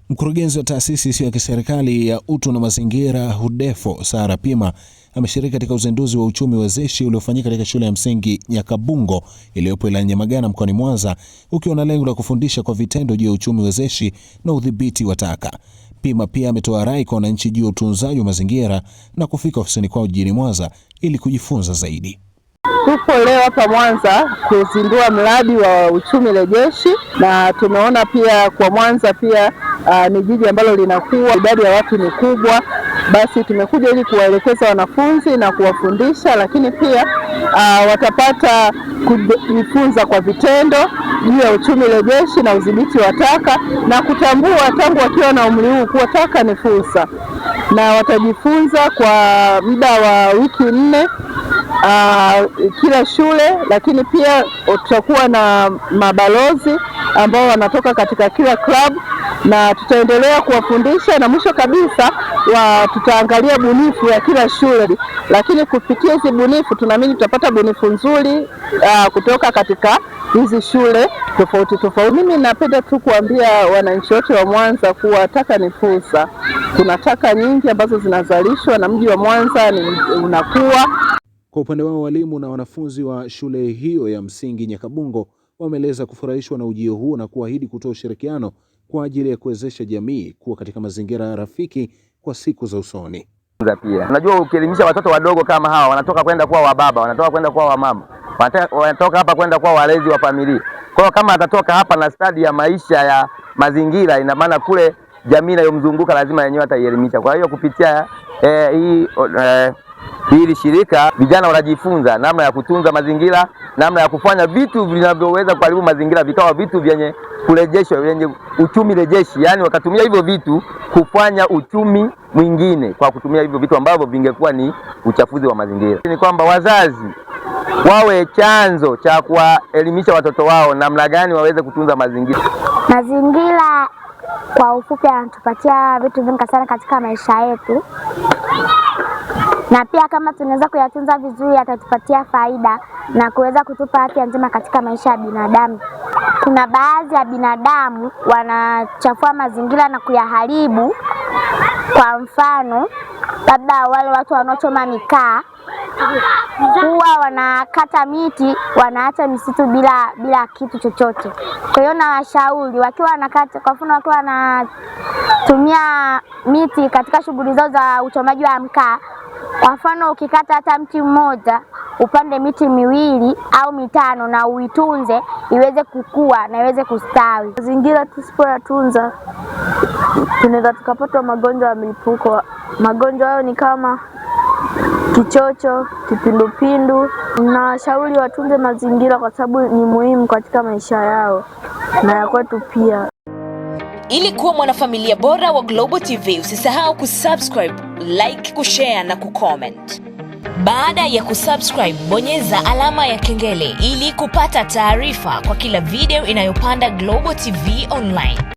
Mkurugenzi wa taasisi isiyo ya kiserikali ya utu na mazingira HUDEFO, Sara Pima, ameshiriki katika uzinduzi wa uchumi wezeshi uliofanyika katika shule ya msingi Nyakabungo iliyopo wilayani Nyamagana mkoani Mwanza, ukiwa na lengo la kufundisha kwa vitendo juu ya uchumi wezeshi na udhibiti wa taka. Pima pia ametoa rai kwa wananchi juu ya utunzaji wa mazingira na kufika ofisini kwao jijini Mwanza ili kujifunza zaidi. Tupo leo hapa Mwanza kuzindua mradi wa uchumi rejeshi, na tumeona pia kwa Mwanza pia ni jiji ambalo linakuwa, idadi ya watu ni kubwa. Basi tumekuja ili kuwaelekeza wanafunzi na kuwafundisha, lakini pia watapata kujifunza kwa vitendo juu ya uchumi rejeshi na udhibiti wa taka, na kutambua tangu wakiwa na umri huu kuwa taka ni fursa, na watajifunza kwa muda wa wiki 4 kila shule. Lakini pia tutakuwa na mabalozi ambao wanatoka katika kila club, na tutaendelea kuwafundisha, na mwisho kabisa tutaangalia bunifu ya kila shule. Lakini kupitia hizi bunifu tunaamini tutapata bunifu nzuri kutoka katika hizi shule tofauti tofauti. Mimi napenda tu kuambia wananchi wote wa Mwanza kuwa taka ni fursa. Kuna taka nyingi ambazo zinazalishwa na mji wa Mwanza unakuwa. Kwa upande wao, walimu na wanafunzi wa shule hiyo ya msingi Nyakabungo wameeleza kufurahishwa na ujio huo na kuahidi kutoa ushirikiano kwa ajili ya kuwezesha jamii kuwa katika mazingira rafiki kwa siku za usoni. Pia unajua, ukielimisha watoto wadogo kama hawa, wanatoka kwenda kuwa wababa, wanatoka kwenda kuwa wamama, wanatoka hapa kwenda kuwa walezi wa familia. Kwa hiyo kama atatoka hapa na stadi ya maisha ya mazingira, ina maana kule jamii inayomzunguka lazima yenyewe ataielimisha. Kwa hiyo kupitia hili shirika, vijana wanajifunza namna ya kutunza mazingira, namna ya kufanya vitu vinavyoweza kuharibu mazingira vikawa vitu vyenye kurejeshwa, vyenye uchumi rejeshi, yani wakatumia hivyo vitu kufanya uchumi mwingine kwa kutumia hivyo vitu ambavyo vingekuwa ni uchafuzi wa mazingira. Ni kwamba wazazi wawe chanzo cha kuwaelimisha watoto wao namna gani waweze kutunza mazingira. Mazingira kwa ufupi yanatupatia vitu vingi sana katika maisha yetu, na pia kama tunaweza kuyatunza vizuri atatupatia faida na kuweza kutupa afya njema katika maisha ya binadamu. Kuna baadhi ya binadamu wanachafua mazingira na kuyaharibu. Kwa mfano, labda wale watu wanaochoma mikaa huwa wanakata miti, wanaacha misitu bila kitu chochote. Kwa hiyo na washauri wakiwa wanakata, kwa mfano wakiwa wanatumia miti katika shughuli zao za uchomaji wa mkaa, kwa mfano ukikata hata mti mmoja, upande miti 2 au 5 na uitunze iweze kukua na iweze kustawi. Mazingira tusipoyatunza tunaweza tukapata magonjwa ya milipuko. Magonjwa hayo ni kama kichocho, kipindupindu. Na washauri watunze mazingira kwa sababu ni muhimu katika maisha yao na ya kwetu pia. Ili kuwa mwanafamilia bora wa Global TV, usisahau kusubscribe, like, kushare na kucomment. Baada ya kusubscribe, bonyeza alama ya kengele ili kupata taarifa kwa kila video inayopanda Global TV Online.